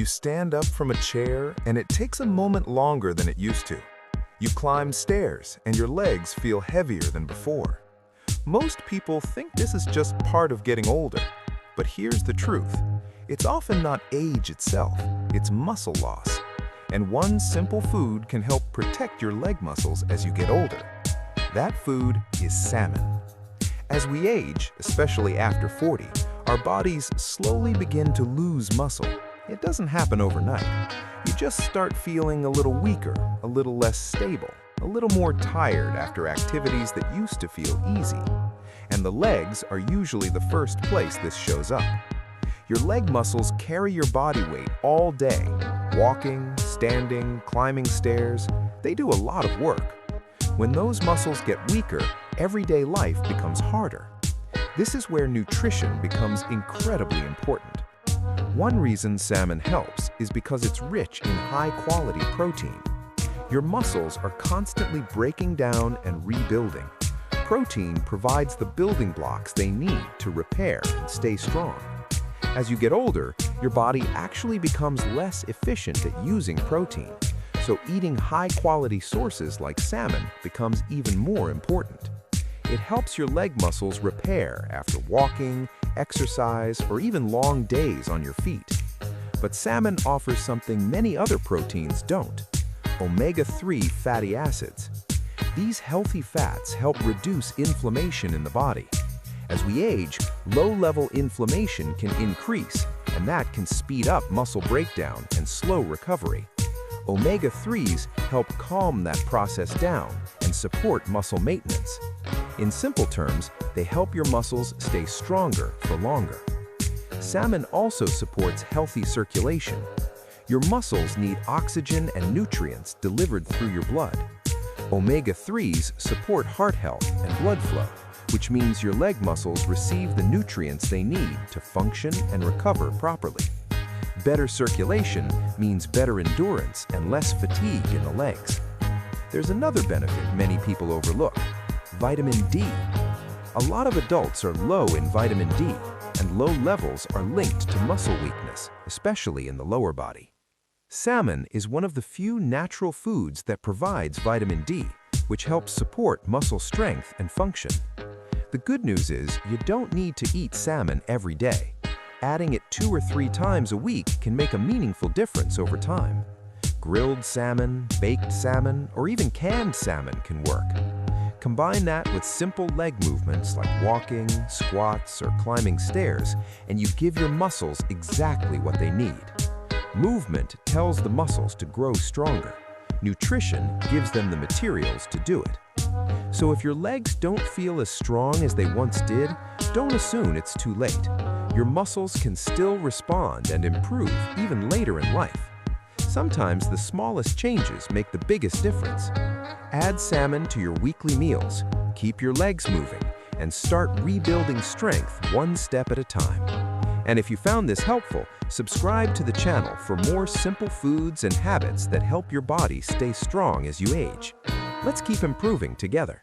You stand up from a chair, and it takes a moment longer than it used to. You climb stairs, and your legs feel heavier than before. Most people think this is just part of getting older. But here's the truth. It's often not age itself, it's muscle loss. And one simple food can help protect your leg muscles as you get older. That food is salmon. As we age, especially after 40, our bodies slowly begin to lose muscle. It doesn't happen overnight. You just start feeling a little weaker, a little less stable, a little more tired after activities that used to feel easy. And the legs are usually the first place this shows up. Your leg muscles carry your body weight all day. Walking, standing, climbing stairs, they do a lot of work. When those muscles get weaker, everyday life becomes harder. This is where nutrition becomes incredibly important. One reason salmon helps is because it's rich in high-quality protein. Your muscles are constantly breaking down and rebuilding. Protein provides the building blocks they need to repair and stay strong. As you get older, your body actually becomes less efficient at using protein, so eating high-quality sources like salmon becomes even more important. It helps your leg muscles repair after walking, exercise, or even long days on your feet. But salmon offers something many other proteins don't: omega-3 fatty acids. These healthy fats help reduce inflammation in the body. As we age, low-level inflammation can increase, and that can speed up muscle breakdown and slow recovery. Omega-3s help calm that process down and support muscle maintenance. In simple terms, they help your muscles stay stronger for longer. Salmon also supports healthy circulation. Your muscles need oxygen and nutrients delivered through your blood. Omega-3s support heart health and blood flow, which means your leg muscles receive the nutrients they need to function and recover properly. Better circulation means better endurance and less fatigue in the legs. There's another benefit many people overlook: vitamin D. A lot of adults are low in vitamin D, and low levels are linked to muscle weakness, especially in the lower body. Salmon is one of the few natural foods that provides vitamin D, which helps support muscle strength and function. The good news is you don't need to eat salmon every day. Adding it 2 or 3 times a week can make a meaningful difference over time. Grilled salmon, baked salmon, or even canned salmon can work. Combine that with simple leg movements like walking, squats, or climbing stairs, and you give your muscles exactly what they need. Movement tells the muscles to grow stronger. Nutrition gives them the materials to do it. So if your legs don't feel as strong as they once did, don't assume it's too late. Your muscles can still respond and improve even later in life. Sometimes the smallest changes make the biggest difference. Add salmon to your weekly meals, keep your legs moving, and start rebuilding strength one step at a time. And if you found this helpful, subscribe to the channel for more simple foods and habits that help your body stay strong as you age. Let's keep improving together.